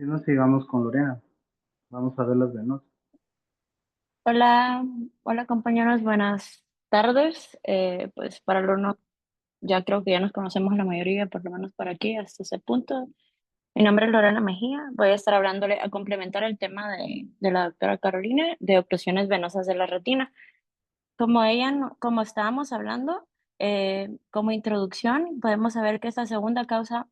Si no, sigamos con Lorena. Vamos a ver las venas. Hola, hola compañeros, buenas tardes. Pues para lo no, ya creo que ya nos conocemos la mayoría, por lo menos por aquí, hasta ese punto. Mi nombre es Lorena Mejía. Voy a estar hablándole a complementar el tema de la doctora Carolina de oclusiones venosas de la retina. Como como estábamos hablando, como introducción, podemos saber que esta segunda causa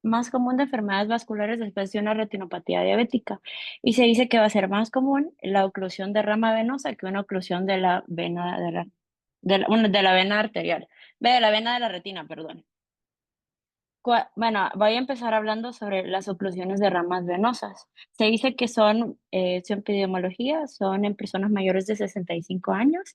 más común de enfermedades vasculares después de una retinopatía diabética. Y se dice que va a ser más común la oclusión de rama venosa que una oclusión de la vena de la vena arterial, de la vena de la retina, perdón. Bueno, voy a empezar hablando sobre las oclusiones de ramas venosas. Se dice que su epidemiología son en personas mayores de 65 años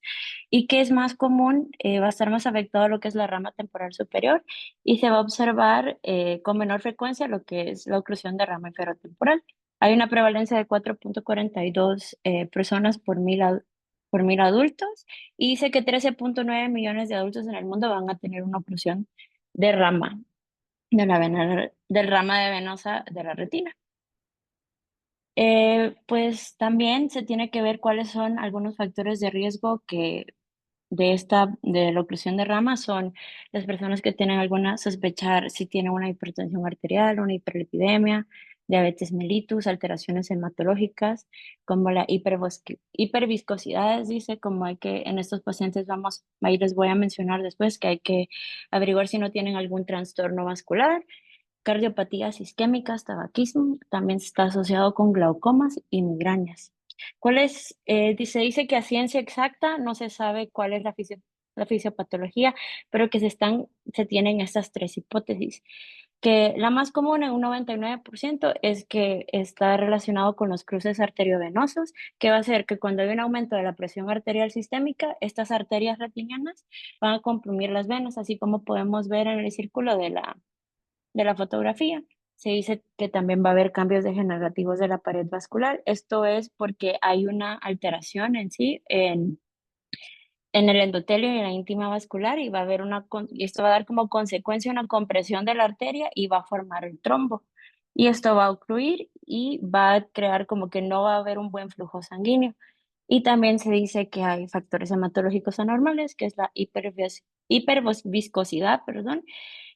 y que es más común, va a estar más afectado lo que es la rama temporal superior y se va a observar con menor frecuencia lo que es la oclusión de rama inferotemporal. Hay una prevalencia de 4,42 personas por mil adultos y dice que 13,9 millones de adultos en el mundo van a tener una oclusión de rama del rama de venosa de la retina. Pues también se tiene que ver cuáles son algunos factores de riesgo de la oclusión de rama son las personas que tienen alguna sospechar si tienen una hipertensión arterial, una hiperlipidemia, diabetes mellitus, alteraciones hematológicas, como la hiperviscosidad, dice, como hay que, en estos pacientes ahí les voy a mencionar después que hay que averiguar si no tienen algún trastorno vascular, cardiopatías isquémicas, tabaquismo, también está asociado con glaucomas y migrañas. Se dice que a ciencia exacta no se sabe cuál es la fisiopatología, pero que se tienen estas tres hipótesis, que la más común en un 99% es que está relacionado con los cruces arteriovenosos, que va a ser que cuando hay un aumento de la presión arterial sistémica, estas arterias retinianas van a comprimir las venas, así como podemos ver en el círculo de la fotografía. Se dice que también va a haber cambios degenerativos de la pared vascular. Esto es porque hay una alteración en sí en el endotelio y en la íntima vascular y va a haber y esto va a dar como consecuencia una compresión de la arteria y va a formar el trombo. Y esto va a ocluir y va a crear como que no va a haber un buen flujo sanguíneo. Y también se dice que hay factores hematológicos anormales, que es la hiperviscosidad, perdón,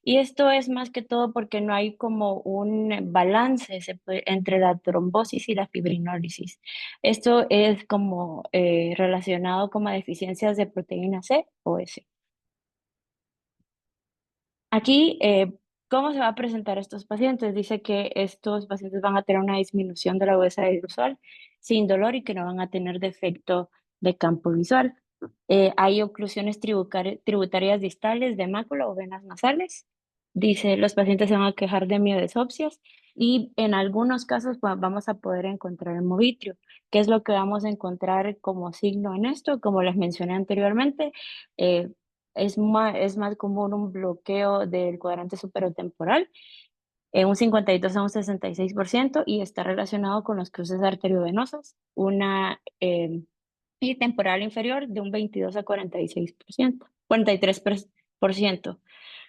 y esto es más que todo porque no hay como un balance entre la trombosis y la fibrinólisis. Esto es como relacionado como a deficiencias de proteína C o S. Aquí, ¿cómo se va a presentar estos pacientes? Dice que estos pacientes van a tener una disminución de la agudeza visual sin dolor y que no van a tener defecto de campo visual. Hay oclusiones tributarias distales de mácula o venas nasales. Dice, los pacientes se van a quejar de miodesopsias y en algunos casos pues, vamos a poder encontrar el movitrio. ¿Qué es lo que vamos a encontrar como signo en esto? Como les mencioné anteriormente, eh, es más común un bloqueo del cuadrante superotemporal, en un 52 a un 66% y está relacionado con los cruces arteriovenosos, una y temporal inferior de un 22 a 46%, 43%.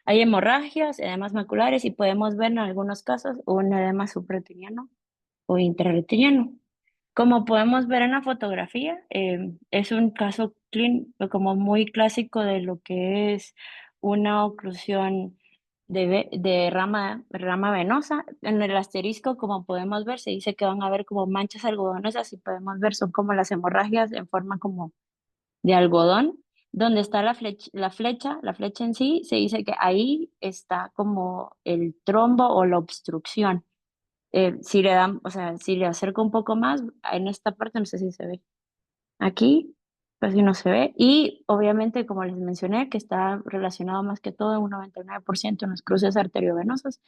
Hay hemorragias, edemas maculares y podemos ver en algunos casos un edema subretiniano o intrarretiniano. Como podemos ver en la fotografía, es un caso como muy clásico de lo que es una oclusión de rama venosa. En el asterisco, como podemos ver, se dice que van a haber como manchas algodonosas y podemos ver, son como las hemorragias en forma como de algodón. Donde está la flecha en sí, se dice que ahí está como el trombo o la obstrucción. Si le dan, o sea, si le acerco un poco más, en esta parte no sé si se ve. Aquí casi no se ve. Y obviamente, como les mencioné, que está relacionado más que todo en un 99% en los cruces arteriovenosos.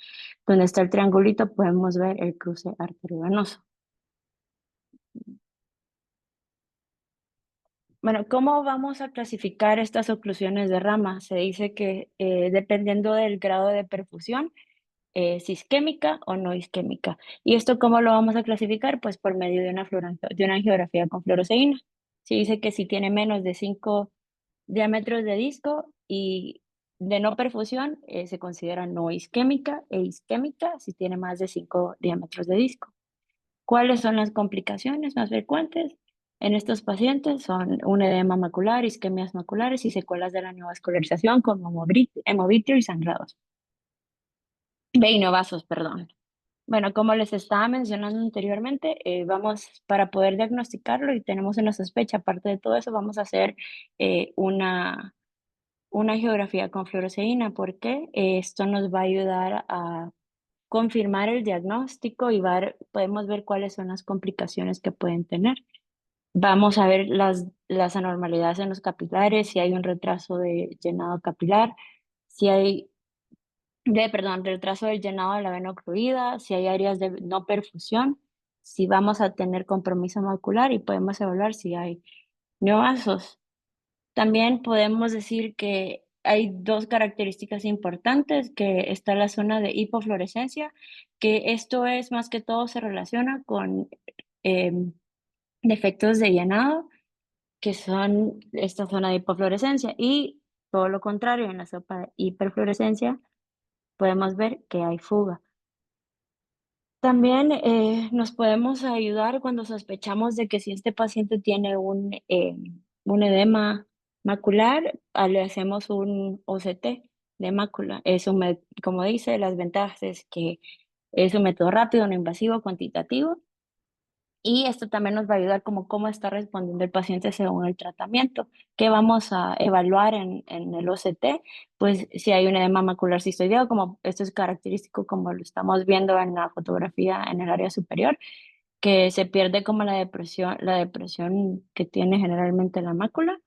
Donde está el triangulito, podemos ver el cruce arteriovenoso. Bueno, ¿cómo vamos a clasificar estas oclusiones de rama? Se dice que dependiendo del grado de perfusión, es isquémica o no isquémica. ¿Y esto cómo lo vamos a clasificar? Pues por medio de de una angiografía con fluoresceína. Se dice que si tiene menos de 5 diámetros de disco y de no perfusión se considera no isquémica e isquémica si tiene más de 5 diámetros de disco. ¿Cuáles son las complicaciones más frecuentes en estos pacientes? Son un edema macular, isquemias maculares y secuelas de la neovascularización como hemovitrio y sangrados. Vasos, perdón. Bueno, como les estaba mencionando anteriormente, para poder diagnosticarlo y tenemos una sospecha, aparte de todo eso, vamos a hacer una geografía con fluoresceína, porque esto nos va a ayudar a confirmar el diagnóstico y podemos ver cuáles son las complicaciones que pueden tener. Vamos a ver las anormalidades en los capilares, si hay un retraso de llenado capilar, si hay retraso del llenado de la vena ocluida, si hay áreas de no perfusión, si vamos a tener compromiso macular y podemos evaluar si hay neovasos. También podemos decir que hay dos características importantes, que está la zona de hipofluorescencia, que esto es más que todo se relaciona con defectos de llenado, que son esta zona de hipofluorescencia, y todo lo contrario, en la sopa de hiperfluorescencia podemos ver que hay fuga. También nos podemos ayudar cuando sospechamos de que si este paciente tiene un edema macular, le hacemos un OCT de mácula. Como dice, las ventajas es que es un método rápido, no invasivo, cuantitativo. Y esto también nos va a ayudar como cómo está respondiendo el paciente según el tratamiento. ¿Qué vamos a evaluar en el OCT? Pues si hay un edema macular cistoideo, como esto es característico como lo estamos viendo en la fotografía en el área superior, que se pierde como la depresión que tiene generalmente la mácula.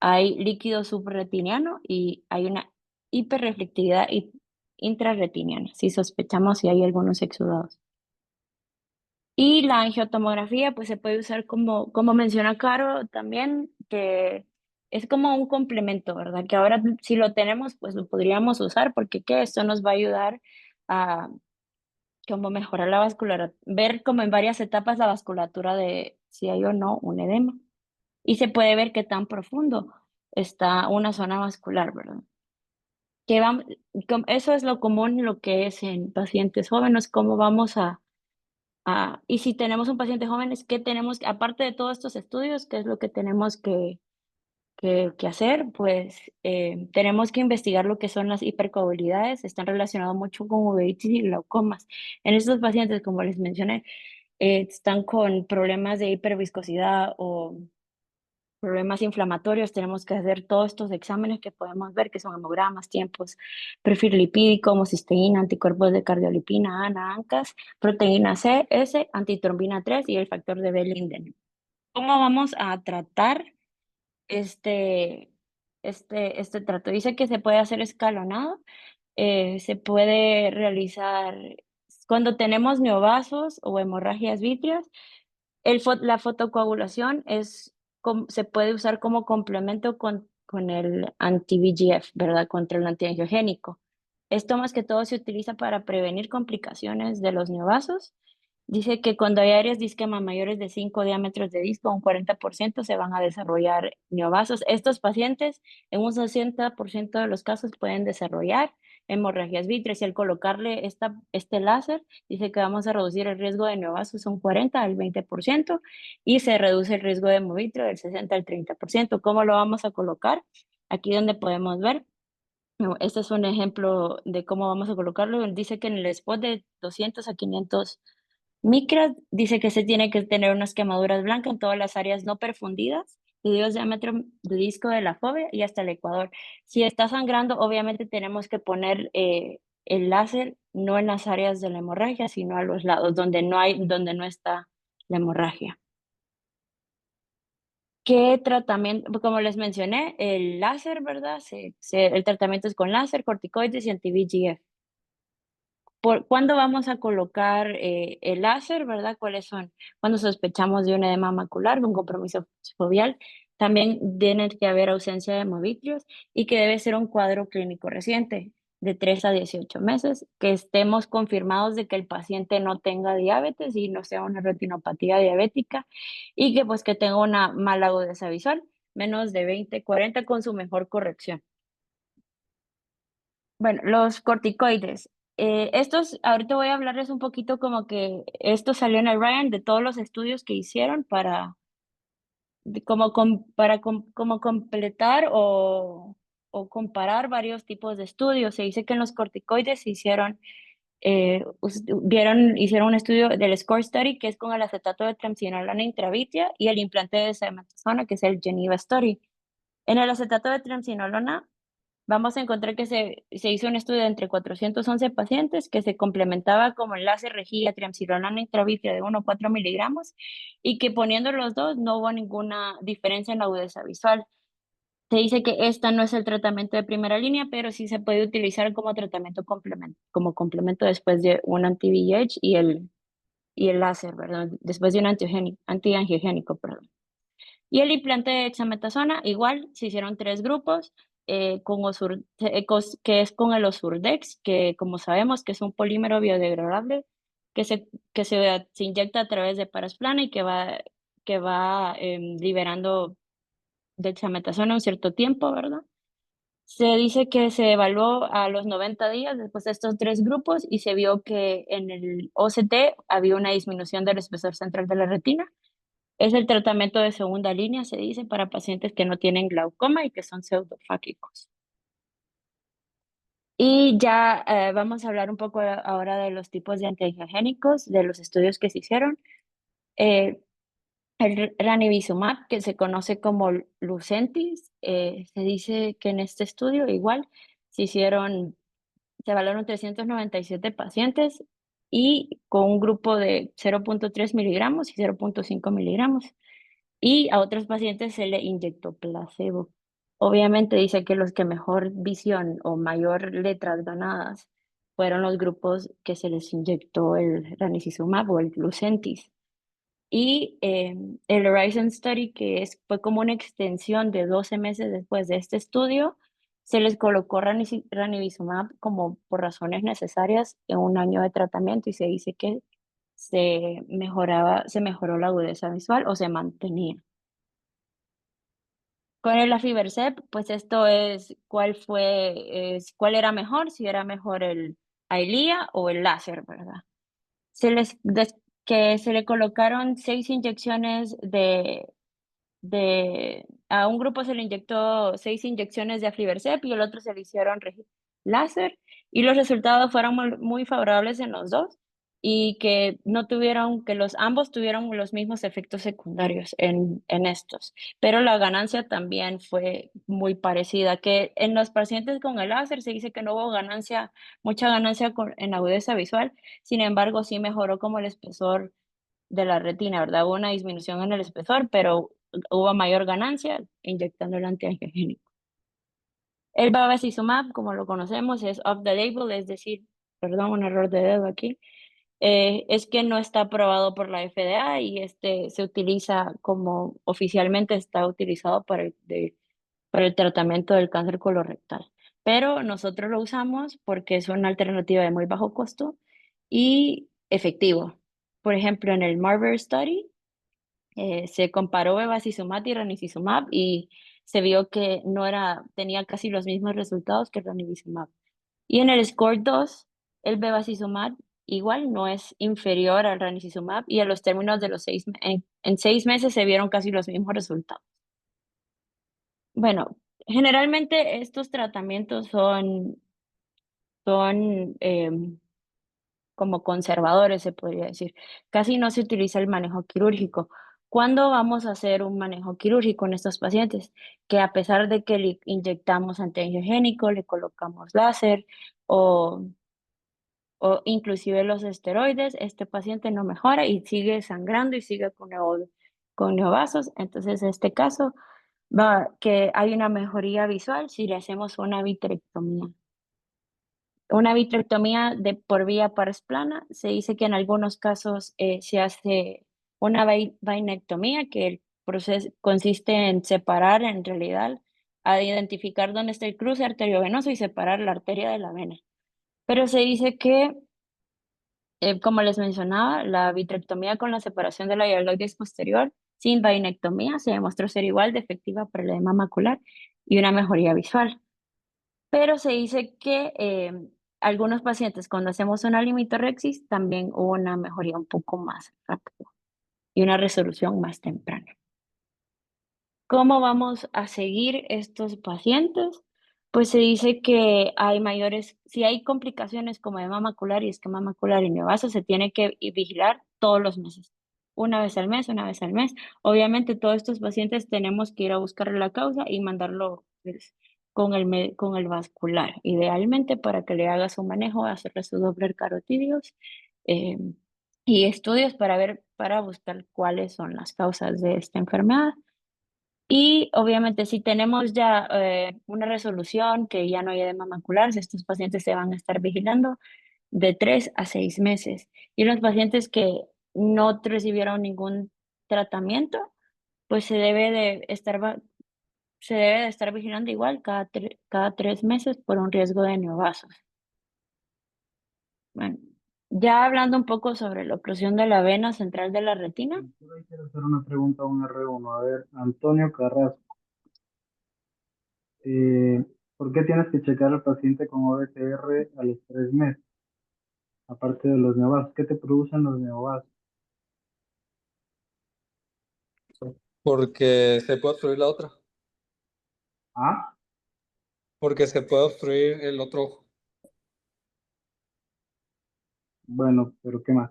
Hay líquido subretiniano y hay una hiperreflectividad intrarretiniana, si sospechamos si hay algunos exudados. Y la angiotomografía, pues se puede usar como menciona Caro también, que es como un complemento, ¿verdad? Que ahora si lo tenemos, pues lo podríamos usar porque ¿qué? Esto nos va a ayudar a como mejorar la vasculatura, ver como en varias etapas la vasculatura de si hay o no un edema. Y se puede ver qué tan profundo está una zona vascular, ¿verdad? Eso es lo común, lo que es en pacientes jóvenes, cómo vamos y si tenemos un paciente joven, es que tenemos, aparte de todos estos estudios, qué es lo que tenemos que hacer, pues tenemos que investigar lo que son las hipercoagulidades, están relacionados mucho con uveitis y glaucomas. En estos pacientes, como les mencioné, están con problemas de hiperviscosidad o problemas inflamatorios, tenemos que hacer todos estos exámenes que podemos ver, que son hemogramas, tiempos, perfil lipídico, homocisteína, anticuerpos de cardiolipina, ANA, ANCAS, proteína C, S, antitrombina 3 y el factor de Bell-Linden. ¿Cómo vamos a tratar este, este trato? Dice que se puede hacer escalonado, se puede realizar cuando tenemos neovasos o hemorragias vítreas. La fotocoagulación se puede usar como complemento con el anti-VEGF, ¿verdad? Contra el antiangiogénico. Esto más que todo se utiliza para prevenir complicaciones de los neovasos. Dice que cuando hay áreas de isquema mayores de 5 diámetros de disco, un 40% se van a desarrollar neovasos. Estos pacientes, en un 60% de los casos, pueden desarrollar hemorragias vítreas y al colocarle este láser, dice que vamos a reducir el riesgo de neovasos un 40 al 20% y se reduce el riesgo de hemovitrio del 60 al 30%. ¿Cómo lo vamos a colocar? Aquí donde podemos ver, este es un ejemplo de cómo vamos a colocarlo. Dice que en el spot de 200 a 500 micras, dice que se tiene que tener unas quemaduras blancas en todas las áreas no perfundidas, de 2 diámetros de disco de la fobia y hasta el ecuador. Si está sangrando, obviamente tenemos que poner el láser no en las áreas de la hemorragia, sino a los lados donde no está la hemorragia. ¿Qué tratamiento? Como les mencioné, el láser, ¿verdad? El tratamiento es con láser, corticoides y anti-VEGF. ¿Cuándo vamos a colocar el láser, verdad? ¿Cuáles son? Cuando sospechamos de un edema macular, de un compromiso foveal, también tiene que haber ausencia de hemovitrios y que debe ser un cuadro clínico reciente, de 3 a 18 meses, que estemos confirmados de que el paciente no tenga diabetes y no sea una retinopatía diabética y que pues que tenga una mala agudeza visual, menos de 20/40 con su mejor corrección. Bueno, los corticoides. Estos, ahorita voy a hablarles un poquito como que esto salió en el Ryan de todos los estudios que hicieron para, como completar o comparar varios tipos de estudios. Se dice que en los corticoides se hicieron, hicieron un estudio del SCORE Study, que es con el acetato de triamcinolona intravitia, y el implante de dexametasona, que es el Geneva Study. En el acetato de triamcinolona vamos a encontrar que se hizo un estudio entre 411 pacientes que se complementaba como enlace rejilla triamcinolona intravítrea de 1,4 miligramos y que poniendo los dos no hubo ninguna diferencia en la agudeza visual. Se dice que esta no es el tratamiento de primera línea, pero sí se puede utilizar como tratamiento complemento, como complemento después de un anti-VEH y el láser, ¿verdad? Después de un antiangiogénico, perdón. Y el implante de dexametasona, igual, se hicieron 3 grupos, que es con el Osurdex, que como sabemos que es un polímero biodegradable, se inyecta a través de parasplana y que va liberando dexametasona un cierto tiempo, ¿verdad? Se dice que se evaluó a los 90 días después de estos 3 grupos y se vio que en el OCT había una disminución del espesor central de la retina. Es el tratamiento de segunda línea, se dice, para pacientes que no tienen glaucoma y que son pseudofáquicos. Y ya vamos a hablar un poco ahora de los tipos de antiangiogénicos, de los estudios que se hicieron. Eh, el ranibizumab, que se conoce como Lucentis, se dice que en este estudio igual se evaluaron 397 pacientes y con un grupo de 0,3 miligramos y 0,5 miligramos. Y a otros pacientes se le inyectó placebo. Obviamente dice que los que mejor visión o mayor letras ganadas fueron los grupos que se les inyectó el ranibizumab o el Lucentis. Y el Horizon Study, fue como una extensión de 12 meses después de este estudio, se les colocó ranibizumab como por razones necesarias en un año de tratamiento y se dice que se mejoró la agudeza visual o se mantenía. Con el aflibercept, pues esto es cuál era mejor, si era mejor el Eylea o el láser, ¿verdad? Se les, des- que se le colocaron 6 inyecciones a un grupo se le inyectó 6 inyecciones de aflibercept y el otro se le hicieron láser y los resultados fueron muy favorables en los dos y que ambos tuvieron los mismos efectos secundarios en estos, pero la ganancia también fue muy parecida, que en los pacientes con el láser se dice que no hubo mucha ganancia en agudeza visual, sin embargo sí mejoró como el espesor de la retina, ¿verdad? Hubo una disminución en el espesor, pero hubo mayor ganancia inyectando el antiangiogénico. El bevacizumab, como lo conocemos, es off the label, es decir, perdón, un error de dedo aquí, es que no está aprobado por la FDA y este se utiliza como oficialmente está utilizado para el tratamiento del cáncer colorectal. Pero nosotros lo usamos porque es una alternativa de muy bajo costo y efectivo. Por ejemplo, en el Marver Study, se comparó bevacizumab y ranibizumab y se vio que tenía casi los mismos resultados que ranibizumab. Y en el SCORE 2, el bevacizumab igual no es inferior al ranibizumab y a los términos de en 6 meses se vieron casi los mismos resultados. Bueno, generalmente estos tratamientos son como conservadores, se podría decir. Casi no se utiliza el manejo quirúrgico. ¿Cuándo vamos a hacer un manejo quirúrgico en estos pacientes? Que a pesar de que le inyectamos antiangiogénico, le colocamos láser o, o inclusive los esteroides, este paciente no mejora y sigue sangrando y sigue con neovasos. Entonces, en este caso, que hay una mejoría visual si le hacemos una vitrectomía. Una vitrectomía por vía paresplana, se dice que en algunos casos se hace una vainectomía, que el proceso consiste en separar en realidad, a identificar dónde está el cruce arteriovenoso y separar la arteria de la vena. Pero se dice que, como les mencionaba, la vitrectomía con la separación de la hialoides posterior sin vainectomía se demostró ser igual de efectiva para el edema macular y una mejoría visual. Pero se dice que algunos pacientes cuando hacemos una limitorexis también hubo una mejoría un poco más rápida y una resolución más temprana. ¿Cómo vamos a seguir estos pacientes? Pues se dice que hay mayores, si hay complicaciones como edema macular y esquema macular y neovaso, se tiene que vigilar todos los meses, una vez al mes, una vez al mes. Obviamente, todos estos pacientes tenemos que ir a buscar la causa y mandarlo pues, con con el vascular, idealmente para que le haga su manejo, hacerle su Doppler carotídeos eh, y estudios para ver, para buscar cuáles son las causas de esta enfermedad. Y obviamente, si tenemos ya una resolución que ya no hay edema macular, estos pacientes se van a estar vigilando de 3 a 6 meses. Y los pacientes que no recibieron ningún tratamiento, pues se debe de estar vigilando igual cada 3 meses por un riesgo de neovasos. Bueno, ya hablando un poco sobre la oclusión de la vena central de la retina. Solo ahí quiero hacer una pregunta a un R1. A ver, Antonio Carrasco, eh, ¿por qué tienes que checar al paciente con OBTR a los 3 meses? Aparte de los neovasos, ¿qué te producen los neovasos? Porque se puede obstruir la otra. Ah, Porque se puede obstruir el otro ojo. bueno, pero ¿qué más?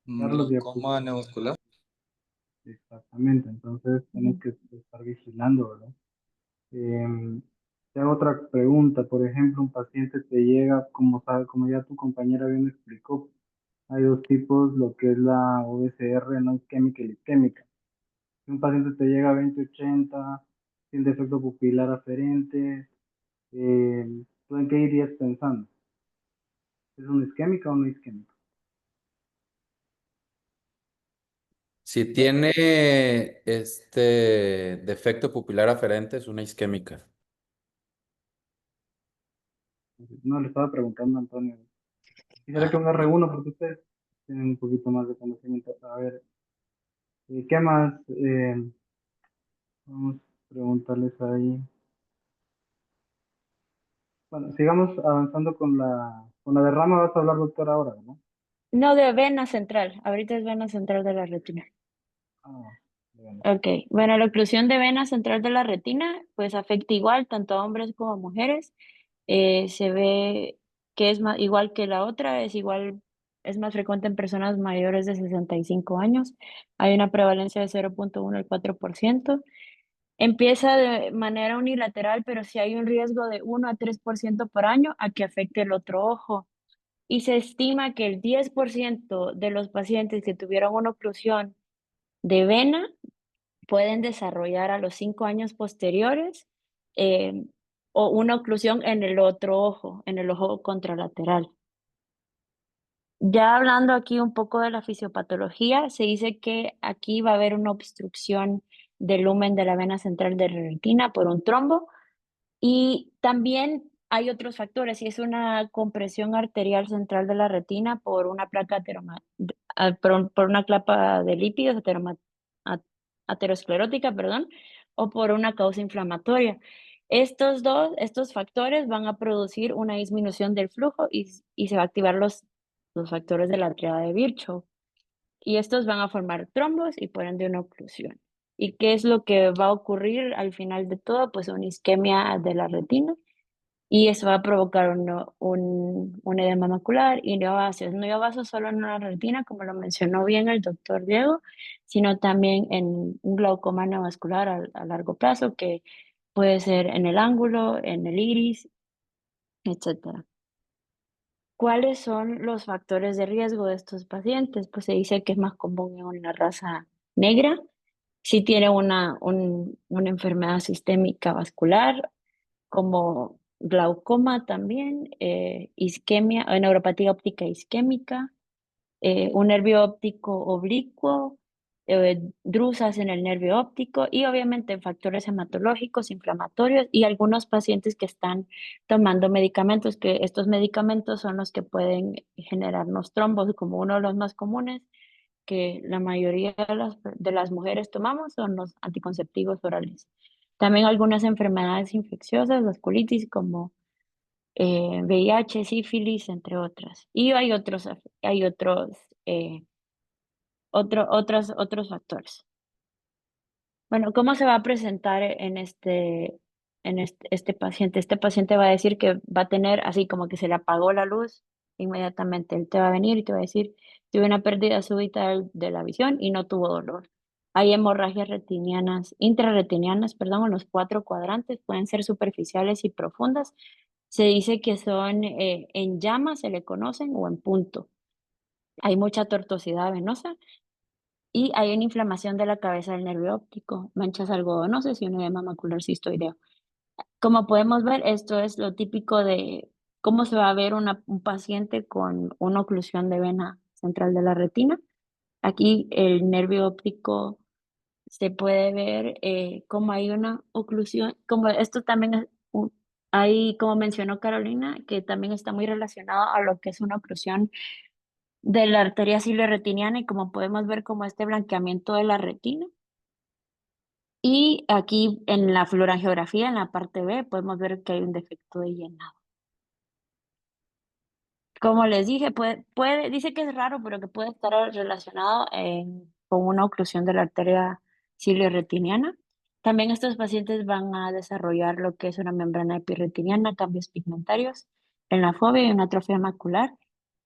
Carlos Glaucoma Diacuno. neovascular. Exactamente, entonces tienes que estar vigilando, ¿verdad? Te hago otra pregunta, por ejemplo, un paciente te llega, como sabe, como ya tu compañera bien explicó, hay dos tipos, lo que es la OSR no isquémica y isquémica. Si un paciente te llega a 20/80, sin defecto pupilar aferente, ¿tú en qué irías pensando? ¿Es una isquémica o no isquémica? Si tiene defecto pupilar aferente, es una isquémica. No, le estaba preguntando a Antonio. Quisiera Ah, que un R1 porque ustedes tienen un poquito más de conocimiento. A ver, ¿qué más? Vamos a preguntarles ahí. Bueno, sigamos avanzando con la derrama, vas a hablar, doctor, ahora, ¿no? No, de vena central, ahorita es vena central de la retina. Ah, bien. Ok, bueno, la oclusión de vena central de la retina, pues afecta igual tanto a hombres como a mujeres. Se ve que es más, igual que la otra, es más frecuente en personas mayores de 65 años. Hay una prevalencia de 0,1 al 4%. Empieza de manera unilateral, pero sí hay un riesgo de 1 a 3% por año a que afecte el otro ojo. Y se estima que el 10% de los pacientes que tuvieron una oclusión de vena pueden desarrollar a los 5 años posteriores eh, o una oclusión en el otro ojo, en el ojo contralateral. Ya hablando aquí un poco de la fisiopatología, se dice que aquí va a haber una obstrucción del lumen de la vena central de la retina por un trombo y también hay otros factores, y es una compresión arterial central de la retina por una placa por una capa de lípidos a- aterosclerótica, perdón, o por una causa inflamatoria. Estos factores van a producir una disminución del flujo y se va a activar los factores de la triada de Virchow. Y estos van a formar trombos y por ende una oclusión. ¿Y qué es lo que va a ocurrir al final de todo? Pues una isquemia de la retina y eso va a provocar un edema macular y neovasios. No neovasios solo en la retina, como lo mencionó bien el doctor Diego, sino también en un glaucoma neovascular a largo plazo, que puede ser en el ángulo, en el iris, etcétera. ¿Cuáles son los factores de riesgo de estos pacientes? Pues se dice que es más común en una raza negra, si tiene una enfermedad sistémica vascular, como glaucoma también, isquemia, neuropatía óptica isquémica, un nervio óptico oblicuo, drusas en el nervio óptico y obviamente factores hematológicos, inflamatorios y algunos pacientes que están tomando medicamentos, que estos medicamentos son los que pueden generarnos trombos, como uno de los más comunes que la mayoría de las mujeres tomamos son los anticonceptivos orales. También algunas enfermedades infecciosas, las colitis como VIH, sífilis, entre otras. Y eh, otros factores. Bueno, ¿cómo se va a presentar este paciente? Este paciente va a decir que va a tener así como que se le apagó la luz inmediatamente. Él te va a venir y te va a decir, tuve una pérdida súbita de la visión y no tuvo dolor. Hay hemorragias intrarretinianas, perdón, en los 4 cuadrantes, pueden ser superficiales y profundas. Se dice que son en llama, se le conocen, o en punto. Hay mucha tortuosidad venosa y hay una inflamación de la cabeza del nervio óptico, manchas algodonosas y un edema macular cistoideo. Como podemos ver, esto es lo típico de cómo se va a ver un paciente con una oclusión de vena central de la retina. Aquí el nervio óptico se puede ver como hay una oclusión, como esto también es hay, como mencionó Carolina, que también está muy relacionado a lo que es una oclusión de la arteria ciliarretiniana y como podemos ver como este blanqueamiento de la retina. Y aquí en la fluorangiografía, en la parte B, podemos ver que hay un defecto de llenado. Como les dije, dice que es raro, pero que puede estar relacionado con una oclusión de la arteria ciliarretiniana. También estos pacientes van a desarrollar lo que es una membrana epirretiniana, cambios pigmentarios en la fovea y una atrofia macular.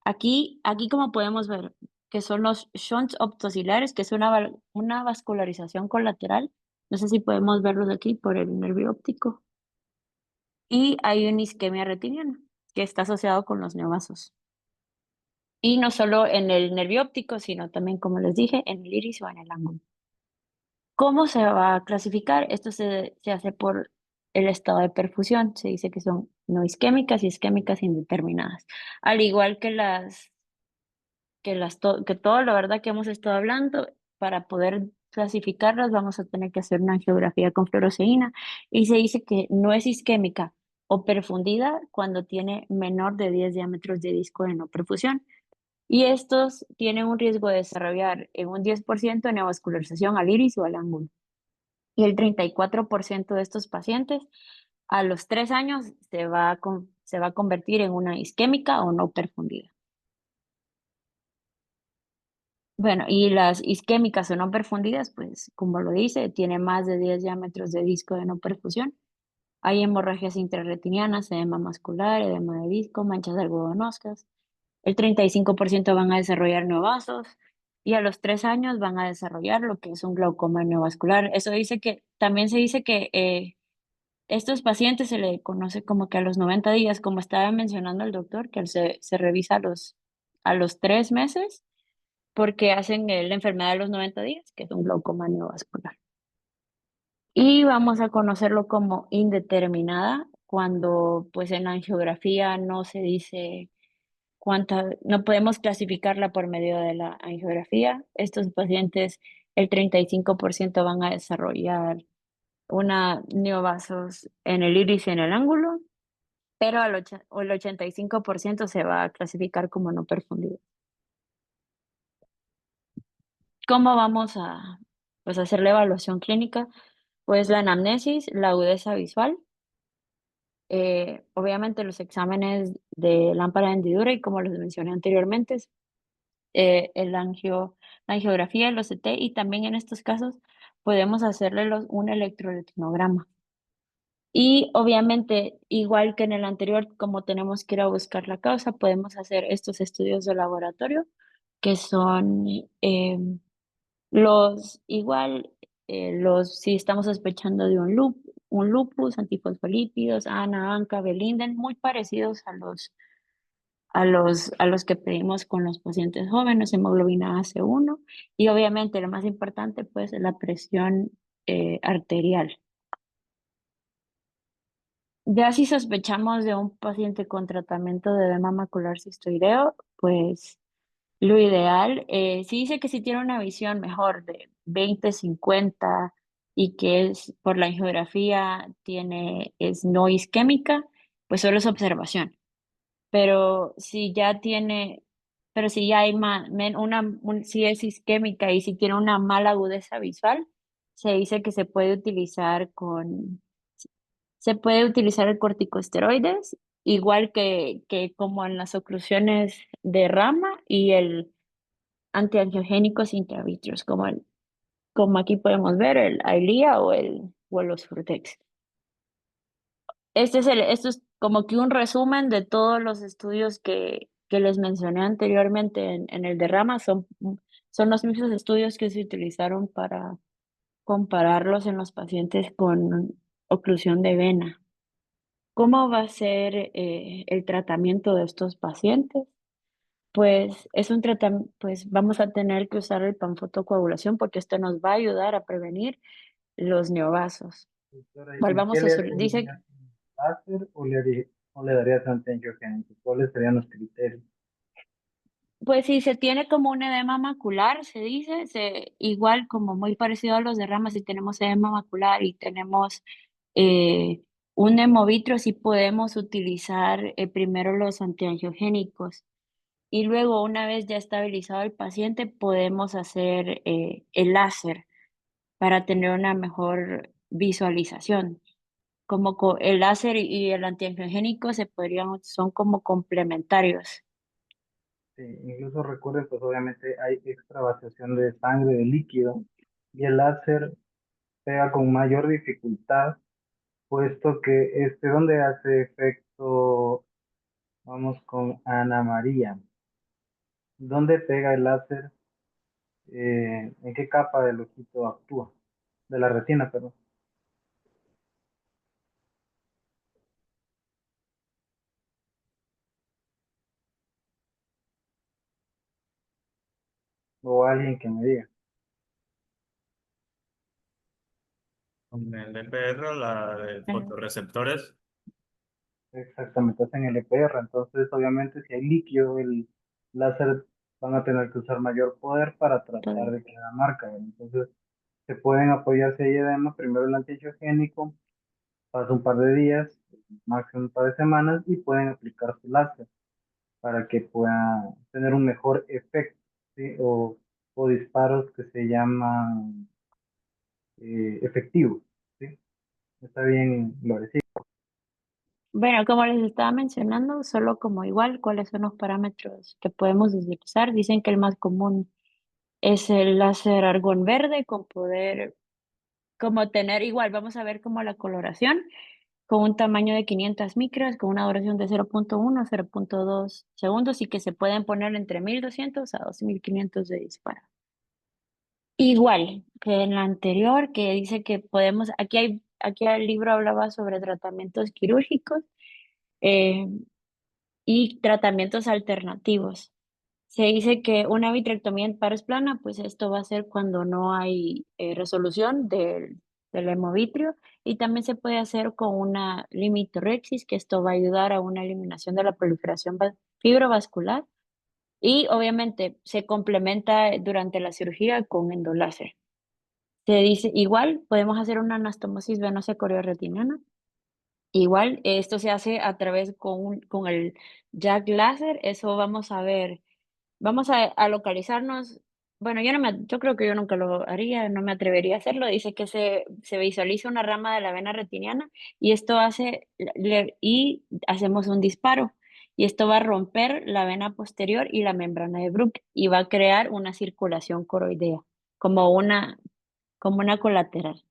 Aquí como podemos ver, que son los shunts optociliares, que es una vascularización colateral. No sé si podemos verlos aquí por el nervio óptico. Y hay una isquemia retiniana, que está asociado con los neovasos. Y no solo en el nervio óptico, sino también, como les dije, en el iris o en el ángulo. ¿Cómo se va a clasificar? Esto se hace por el estado de perfusión. Se dice que son no isquémicas y isquémicas indeterminadas. Al igual que todo, la verdad, que hemos estado hablando, para poder clasificarlas vamos a tener que hacer una angiografía con fluoresceína y se dice que no es isquémica o perfundida cuando tiene menor de 10 diámetros de disco de no perfusión. Y estos tienen un riesgo de desarrollar en un 10% neovascularización al iris o al ángulo. Y el 34% de estos pacientes a los 3 años se va a convertir en una isquémica o no perfundida. Bueno, y las isquémicas o no perfundidas, pues como lo dice, tiene más de 10 diámetros de disco de no perfusión. Hay hemorragias intrarretinianas, edema muscular, edema de disco, manchas algodonosas. El 35% van a desarrollar neovasos y a los 3 años van a desarrollar lo que es un glaucoma neovascular. Eso dice que, también se dice que estos pacientes se le conoce como que a los 90 días, como estaba mencionando el doctor, que se revisa a los 3 meses porque hacen la enfermedad de los 90 días, que es un glaucoma neovascular. Y vamos a conocerlo como indeterminada cuando pues en la angiografía no se dice no podemos clasificarla por medio de la angiografía. Estos pacientes, el 35% van a desarrollar una neovasos en el iris y en el ángulo, pero el 85% se va a clasificar como no perfundido. ¿Cómo vamos a pues, hacer la evaluación clínica? Pues la anamnesis, la agudeza visual, obviamente los exámenes de lámpara de hendidura y como les mencioné anteriormente, la angiografía, el OCT y también en estos casos podemos hacerle un electroretinograma. Y obviamente, igual que en el anterior, como tenemos que ir a buscar la causa, podemos hacer estos estudios de laboratorio, que son si estamos sospechando de un lupus, antifosfolípidos, ANA, ANCA, Belinden, muy parecidos a los que pedimos con los pacientes jóvenes, hemoglobina AC1 y obviamente lo más importante pues la presión arterial. Ya si sospechamos de un paciente con tratamiento de edema macular cistoideo, pues lo ideal, sí dice que si tiene una visión mejor de 20/50 y que es por la angiografía es no isquémica, pues solo es observación. Pero si ya tiene pero si ya hay si es isquémica y si tiene una mala agudeza visual, se dice que se puede utilizar el corticosteroides, igual que como en las oclusiones de rama y el antiangiogénicos intravitreos, como aquí podemos ver el Eylea o el Osfurtex. Esto es como que un resumen de todos los estudios que les mencioné anteriormente en el de rama. Son los mismos estudios que se utilizaron para compararlos en los pacientes con oclusión de vena. ¿Cómo va a ser el tratamiento de estos pacientes? Pues es un tratamiento, pues vamos a tener que usar el panfotocoagulación porque esto nos va a ayudar a prevenir los neovasos. Doctora, ¿y qué Volvamos a le dice, haría? ¿Láser o le darías antiangiogénico? ¿Cuáles serían los criterios? pues si se tiene como un edema macular, se dice, igual como muy parecido a los de rama, si tenemos edema macular y tenemos eh, un hemovitrio, sí podemos utilizar primero los antiangiogénicos. Y luego, una vez ya estabilizado el paciente, podemos hacer el láser para tener una mejor visualización. El láser y el antiangiogénico son como complementarios. Sí, incluso recuerden, pues obviamente hay extravasación de sangre, de líquido, y el láser pega con mayor dificultad, puesto que donde hace efecto, vamos con Ana María, ¿dónde pega el láser? ¿En qué capa del ojito actúa? De la retina, perdón. O alguien que me diga. Con el EPR, la de fotorreceptores. Exactamente, hacen el EPR. Entonces, obviamente, si hay líquido, el láser van a tener que usar mayor poder para tratar de que la marca. ¿Verdad? Entonces, se pueden apoyar si hay edema, primero el antiangiogénico, pasa un par de días, máximo un par de semanas, y pueden aplicar su láser para que pueda tener un mejor efecto, ¿sí? O disparos que se llaman efectivos, ¿sí? Está bien, Lore, sí. Bueno, como les estaba mencionando, solo como igual, ¿cuáles son los parámetros que podemos utilizar? Dicen que el más común es el láser argón verde con poder, como tener igual, vamos a ver como la coloración, con un tamaño de 500 micras, con una duración de 0.1 a 0.2 segundos y que se pueden poner entre 1200 a 2500 de disparo. Igual que en la anterior, que dice que podemos, aquí el libro hablaba sobre tratamientos quirúrgicos eh, y tratamientos alternativos. Se dice que una vitrectomía en pares plana, pues esto va a ser cuando no hay resolución del hemovitrio y también se puede hacer con una limitorexis, que esto va a ayudar a una eliminación de la proliferación fibrovascular y obviamente se complementa durante la cirugía con endoláser. Se dice, igual podemos hacer una anastomosis venosa chorioretiniana. Igual esto se hace a través con el Jack láser, eso vamos a ver. Vamos a localizarnos. Bueno, yo creo que yo nunca lo haría, no me atrevería a hacerlo. Dice que se visualiza una rama de la vena retiniana y esto y hacemos un disparo. Y esto va a romper la vena posterior y la membrana de Bruch y va a crear una circulación coroidea, como como una colateral.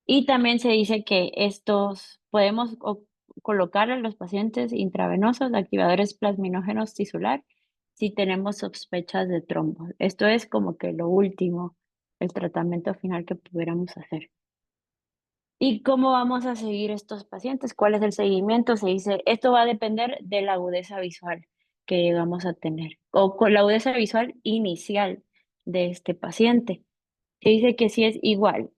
Y también se dice que podemos colocar a los pacientes intravenosos activadores plasminógenos tisular si tenemos sospechas de trombo. Esto es como que lo último, el tratamiento final que pudiéramos hacer. ¿Y cómo vamos a seguir estos pacientes? ¿Cuál es el seguimiento? Se dice, esto va a depender de la agudeza visual que llegamos a tener o con la agudeza visual inicial de este paciente. Se dice que si es igual,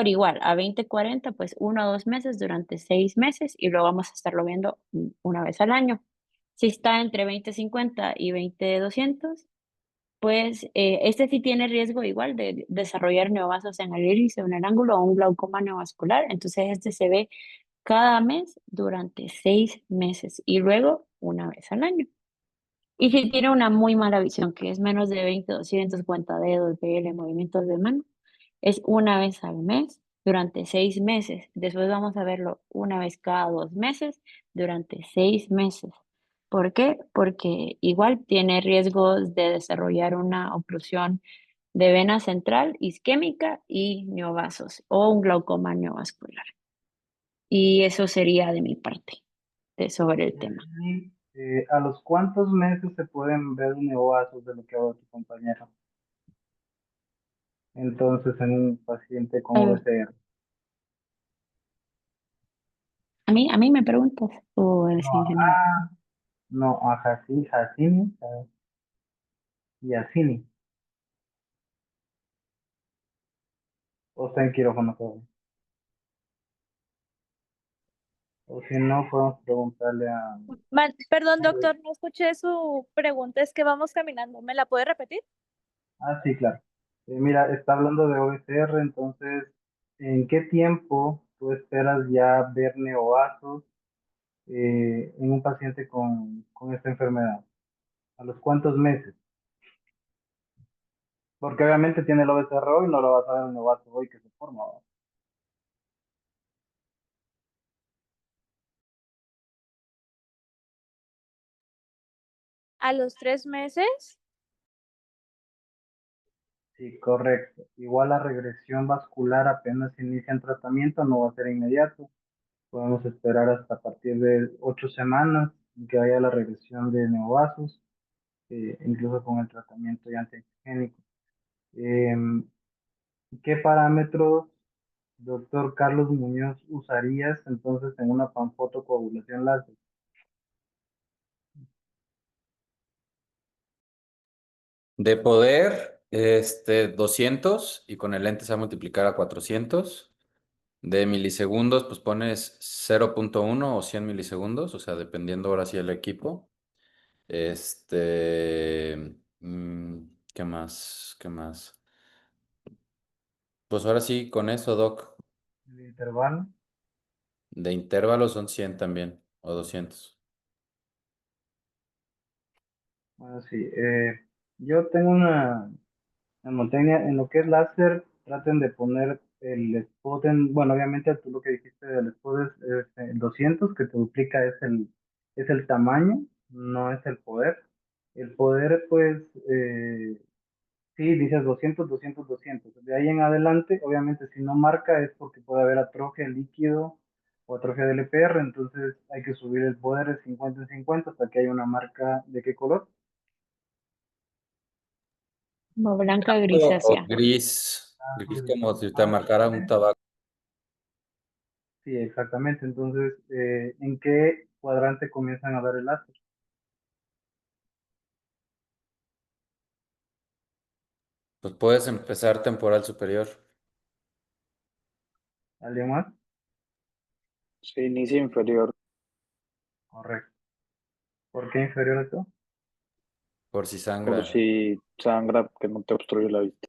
igual a 20/40, pues 1 o 2 meses durante 6 meses y luego vamos a estarlo viendo una vez al año. Si está entre 20/50 y 20/200, pues este sí tiene riesgo igual de desarrollar neovasos en el iris o en el ángulo o un glaucoma neovascular. Entonces este se ve cada mes durante 6 meses y luego una vez al año. Y si tiene una muy mala visión, que es menos de 20, 200, cuenta dedos, BL, movimientos de mano, es una vez al mes durante 6 meses. Después vamos a verlo una vez cada 2 meses durante 6 meses. ¿Por qué? Porque igual tiene riesgos de desarrollar una oclusión de vena central isquémica y neovasos o un glaucoma neovascular. Y eso sería de mi parte sobre el tema. Y, ¿a los cuántos meses se pueden ver neovasos de lo que habla tu compañero? Entonces, en un paciente con Eh, OBCR. a mí me preguntas o es en general. No, a Jacini, y Yacini. O está en quirófano todavía. O si no, podemos preguntarle a... Perdón, doctor, no escuché su pregunta, es que vamos caminando. ¿Me la puede repetir? Ah, sí, claro. Mira, está hablando de OBCR, entonces, ¿en qué tiempo tú esperas ya ver neovasos en un paciente con esta enfermedad? ¿A los cuántos meses? Porque obviamente tiene el OBCR hoy, no lo vas a ver en neovaso hoy que se forma, ¿va? ¿A los 3 meses? Sí, correcto. Igual la regresión vascular apenas se inicia en tratamiento, no va a ser inmediato. Podemos esperar hasta a partir de 8 semanas en que haya la regresión de neovasos, incluso con el tratamiento ya antihigiénico. ¿Qué parámetros, doctor Carlos Muñoz, usarías entonces en una panfotocoagulación láser? De poder, 200 y con el lente se va a multiplicar a 400. De milisegundos, pues pones 0.1 o 100 milisegundos, o sea, dependiendo ahora sí del equipo. ¿Qué más? ¿Qué más? Pues ahora sí, con eso, Doc. El intervalo. De intervalo son 100 también, o 200. Bueno, sí. Yo tengo una mnemotecnia en lo que es láser. Traten de poner el spot en, bueno, obviamente tú lo que dijiste del spot es el 200, que te duplica es el tamaño, no es el poder. El poder, pues, sí, dices 200, 200, 200. De ahí en adelante, obviamente, si no marca es porque puede haber atrofia líquido o atrofia del EPR, entonces hay que subir el poder de 50 en 50 hasta que haya una marca de qué color. Como blanca O grisácea. gris, gris como si te marcara un tabaco. Sí, exactamente. Entonces, ¿en qué cuadrante comienzan a dar el láser? Pues puedes empezar temporal superior. ¿Alguien más? Se inicia inferior. Correcto. ¿Por qué inferior a esto? Por si Por sangra. si sangra, que no te obstruye la vista.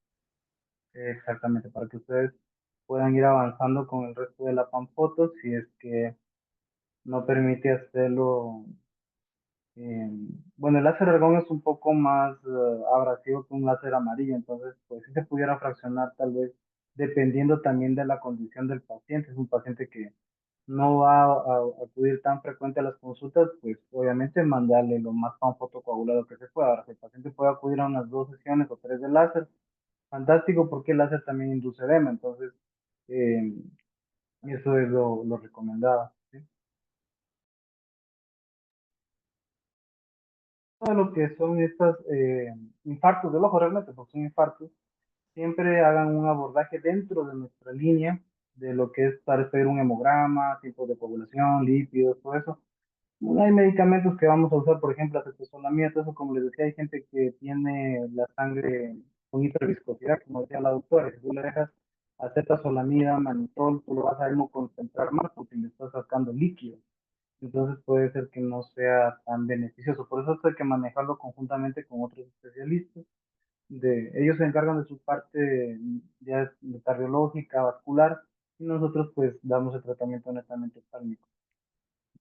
Exactamente, para que ustedes puedan ir avanzando con el resto de la panfoto, si es que no permite hacerlo. eh, bueno, el láser argón es un poco más abrasivo que un láser amarillo, entonces, pues sí se pudiera fraccionar tal vez, dependiendo también de la condición del paciente. Es un paciente que no va a acudir tan frecuente a las consultas, pues obviamente mandarle lo más panfotocoagulado que se pueda. Ahora, si el paciente puede acudir a unas 2 sesiones o 3 de láser, fantástico, porque el láser también induce edema, entonces eh, eso es lo recomendado, ¿sí? Todo lo que son estos infartos del ojo, realmente, porque son infartos, siempre hagan un abordaje dentro de nuestra línea de lo que es para pedir un hemograma, tipo de coagulación, lípidos, todo eso. Hay medicamentos que vamos a usar, por ejemplo, acetazolamida, todo eso, como les decía, hay gente que tiene la sangre con hiperviscosidad, como decía la doctora, si tú le dejas acetazolamida, manitol, tú lo vas a concentrar más porque le estás sacando líquido. Entonces puede ser que no sea tan beneficioso. Por eso hay que manejarlo conjuntamente con otros especialistas. Ellos se encargan de su parte ya de cardiológica, vascular, y nosotros pues damos el tratamiento netamente oftálmico.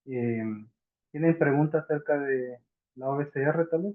Eh, ¿Tienen preguntas acerca de la OBCR tal vez.